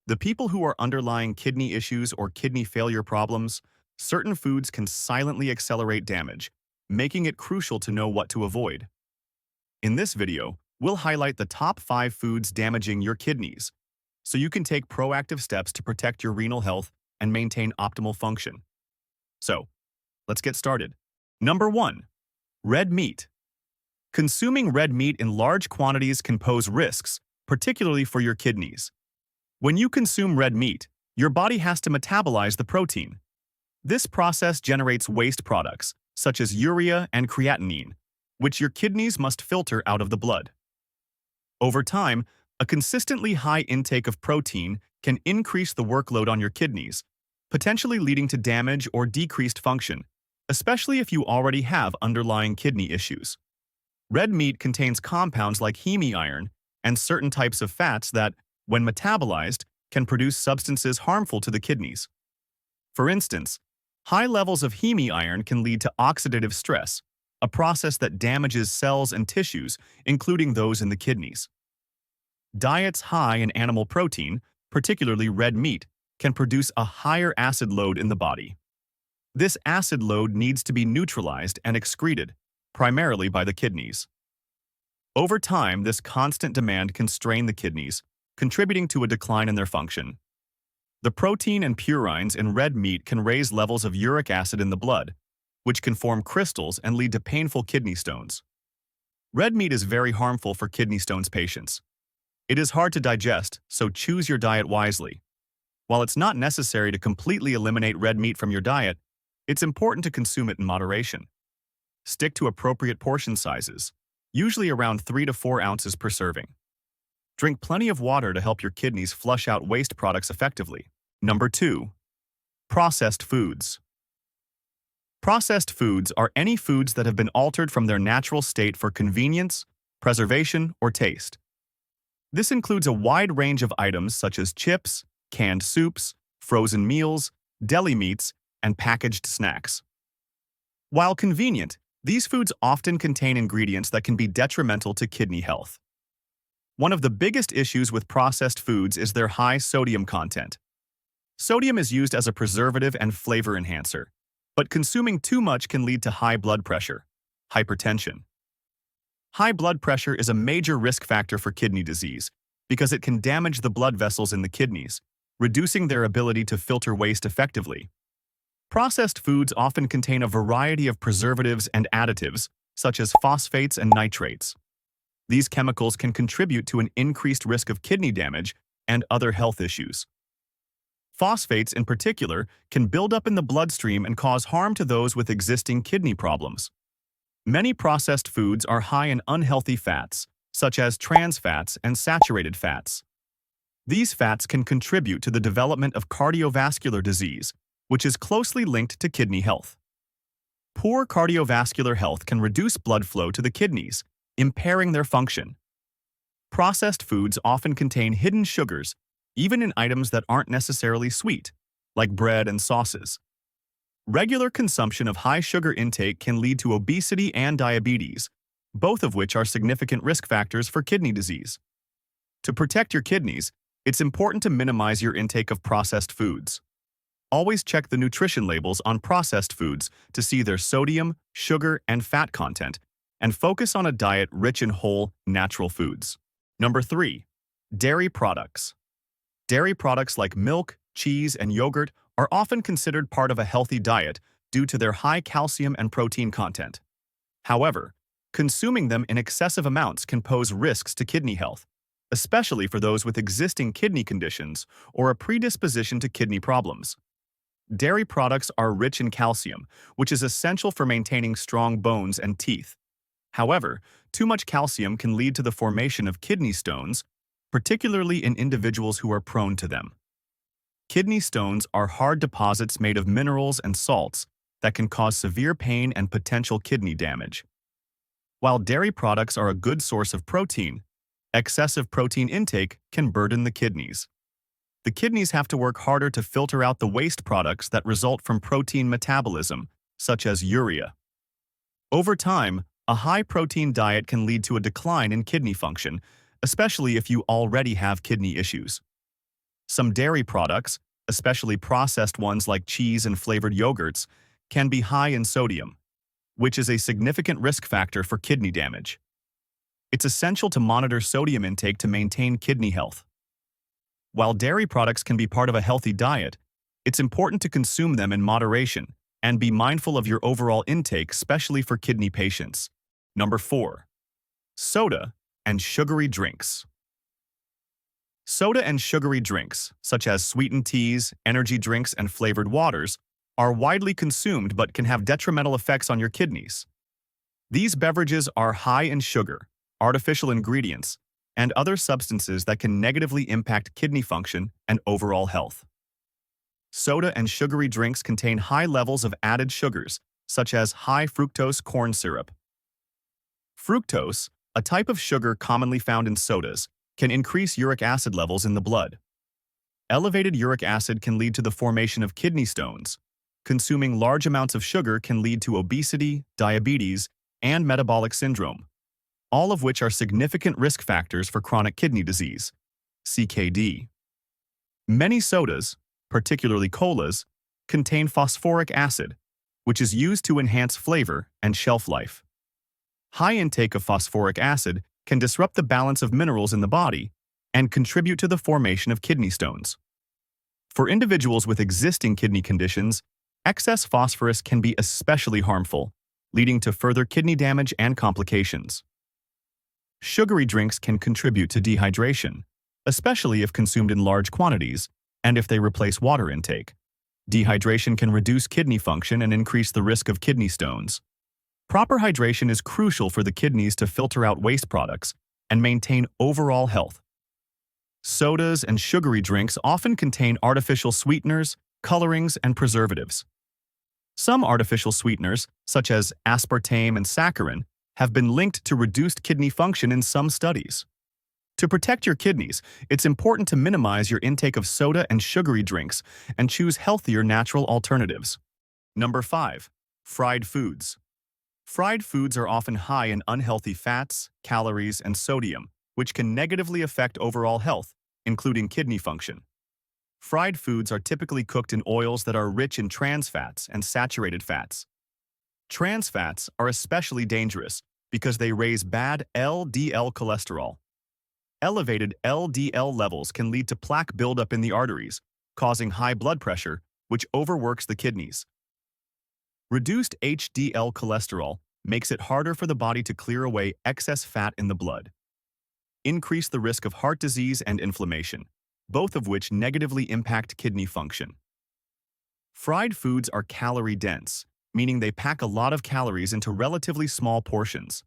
The people who are underlying kidney issues or kidney failure problems, certain foods can silently accelerate damage, making it crucial to know what to avoid. In this video, we'll highlight the top 5 foods damaging your kidneys, so you can take proactive steps to protect your renal health and maintain optimal function. So, let's get started. Number 1. Red meat. Consuming red meat in large quantities can pose risks, particularly for your kidneys. When you consume red meat, your body has to metabolize the protein. This process generates waste products, such as urea and creatinine, which your kidneys must filter out of the blood. Over time, a consistently high intake of protein can increase the workload on your kidneys, potentially leading to damage or decreased function, especially if you already have underlying kidney issues. Red meat contains compounds like heme iron and certain types of fats that, when metabolized, can produce substances harmful to the kidneys. For instance, high levels of heme iron can lead to oxidative stress, a process that damages cells and tissues, including those in the kidneys. Diets high in animal protein, particularly red meat, can produce a higher acid load in the body. This acid load needs to be neutralized and excreted, primarily by the kidneys. Over time, this constant demand can strain the kidneys, contributing to a decline in their function. The protein and purines in red meat can raise levels of uric acid in the blood, which can form crystals and lead to painful kidney stones. Red meat is very harmful for kidney stones patients. It is hard to digest, so choose your diet wisely. While it's not necessary to completely eliminate red meat from your diet, it's important to consume it in moderation. Stick to appropriate portion sizes, usually around 3 to 4 ounces per serving. Drink plenty of water to help your kidneys flush out waste products effectively. Number 2. Processed foods. Processed foods are any foods that have been altered from their natural state for convenience, preservation, or taste. This includes a wide range of items such as chips, canned soups, frozen meals, deli meats, and packaged snacks. While convenient, these foods often contain ingredients that can be detrimental to kidney health. One of the biggest issues with processed foods is their high sodium content. Sodium is used as a preservative and flavor enhancer, but consuming too much can lead to high blood pressure, hypertension. High blood pressure is a major risk factor for kidney disease because it can damage the blood vessels in the kidneys, reducing their ability to filter waste effectively. Processed foods often contain a variety of preservatives and additives, such as phosphates and nitrates. These chemicals can contribute to an increased risk of kidney damage and other health issues. Phosphates, in particular, can build up in the bloodstream and cause harm to those with existing kidney problems. Many processed foods are high in unhealthy fats, such as trans fats and saturated fats. These fats can contribute to the development of cardiovascular disease, which is closely linked to kidney health. Poor cardiovascular health can reduce blood flow to the kidneys, impairing their function. Processed foods often contain hidden sugars, even in items that aren't necessarily sweet, like bread and sauces. Regular consumption of high sugar intake can lead to obesity and diabetes, both of which are significant risk factors for kidney disease. To protect your kidneys, it's important to minimize your intake of processed foods. Always check the nutrition labels on processed foods to see their sodium, sugar, and fat content, and focus on a diet rich in whole, natural foods. Number 3. Dairy products. Dairy products like milk, cheese, and yogurt are often considered part of a healthy diet due to their high calcium and protein content. However, consuming them in excessive amounts can pose risks to kidney health, especially for those with existing kidney conditions or a predisposition to kidney problems. Dairy products are rich in calcium, which is essential for maintaining strong bones and teeth. However, too much calcium can lead to the formation of kidney stones, particularly in individuals who are prone to them. Kidney stones are hard deposits made of minerals and salts that can cause severe pain and potential kidney damage. While dairy products are a good source of protein, excessive protein intake can burden the kidneys. The kidneys have to work harder to filter out the waste products that result from protein metabolism, such as urea. Over time, a high-protein diet can lead to a decline in kidney function, especially if you already have kidney issues. Some dairy products, especially processed ones like cheese and flavored yogurts, can be high in sodium, which is a significant risk factor for kidney damage. It's essential to monitor sodium intake to maintain kidney health. While dairy products can be part of a healthy diet, it's important to consume them in moderation and be mindful of your overall intake, especially for kidney patients. Number 4. Soda and sugary drinks. Soda and sugary drinks, such as sweetened teas, energy drinks, and flavored waters, are widely consumed but can have detrimental effects on your kidneys. These beverages are high in sugar, artificial ingredients, and other substances that can negatively impact kidney function and overall health. Soda and sugary drinks contain high levels of added sugars, such as high fructose corn syrup. Fructose, a type of sugar commonly found in sodas, can increase uric acid levels in the blood. Elevated uric acid can lead to the formation of kidney stones. Consuming large amounts of sugar can lead to obesity, diabetes, and metabolic syndrome, all of which are significant risk factors for chronic kidney disease, CKD. Many sodas, particularly colas, contain phosphoric acid, which is used to enhance flavor and shelf life. High intake of phosphoric acid can disrupt the balance of minerals in the body and contribute to the formation of kidney stones. For individuals with existing kidney conditions, excess phosphorus can be especially harmful, leading to further kidney damage and complications. Sugary drinks can contribute to dehydration, especially if consumed in large quantities and if they replace water intake. Dehydration can reduce kidney function and increase the risk of kidney stones. Proper hydration is crucial for the kidneys to filter out waste products and maintain overall health. Sodas and sugary drinks often contain artificial sweeteners, colorings, and preservatives. Some artificial sweeteners, such as aspartame and saccharin, have been linked to reduced kidney function in some studies. To protect your kidneys, it's important to minimize your intake of soda and sugary drinks and choose healthier natural alternatives. Number 5. Fried foods. Fried foods are often high in unhealthy fats, calories, and sodium, which can negatively affect overall health, including kidney function. Fried foods are typically cooked in oils that are rich in trans fats and saturated fats. Trans fats are especially dangerous because they raise bad LDL cholesterol. Elevated LDL levels can lead to plaque buildup in the arteries, causing high blood pressure, which overworks the kidneys. Reduced HDL cholesterol makes it harder for the body to clear away excess fat in the blood. Increase the risk of heart disease and inflammation, both of which negatively impact kidney function. Fried foods are calorie-dense, meaning they pack a lot of calories into relatively small portions.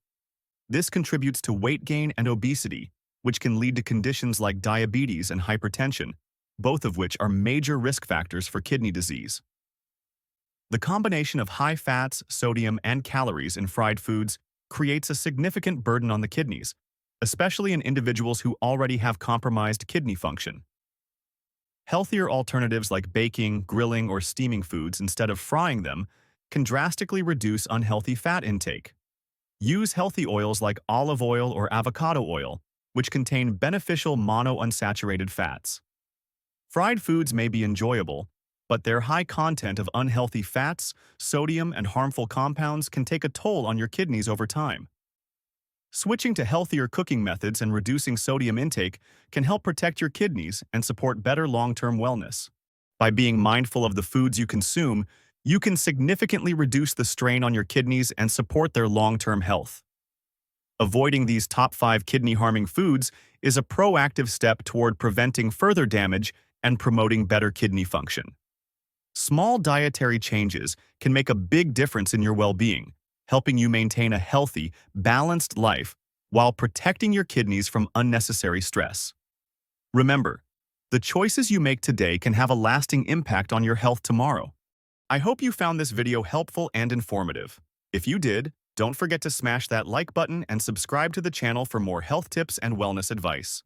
This contributes to weight gain and obesity, which can lead to conditions like diabetes and hypertension, both of which are major risk factors for kidney disease. The combination of high fats, sodium, and calories in fried foods creates a significant burden on the kidneys, especially in individuals who already have compromised kidney function. Healthier alternatives like baking, grilling, or steaming foods instead of frying them can drastically reduce unhealthy fat intake. Use healthy oils like olive oil or avocado oil, which contain beneficial monounsaturated fats. Fried foods may be enjoyable, but their high content of unhealthy fats, sodium, and harmful compounds can take a toll on your kidneys over time. Switching to healthier cooking methods and reducing sodium intake can help protect your kidneys and support better long-term wellness. By being mindful of the foods you consume, you can significantly reduce the strain on your kidneys and support their long-term health. Avoiding these top 5 kidney-harming foods is a proactive step toward preventing further damage and promoting better kidney function. Small dietary changes can make a big difference in your well-being, helping you maintain a healthy, balanced life while protecting your kidneys from unnecessary stress. Remember, the choices you make today can have a lasting impact on your health tomorrow. I hope you found this video helpful and informative. If you did, don't forget to smash that like button and subscribe to the channel for more health tips and wellness advice.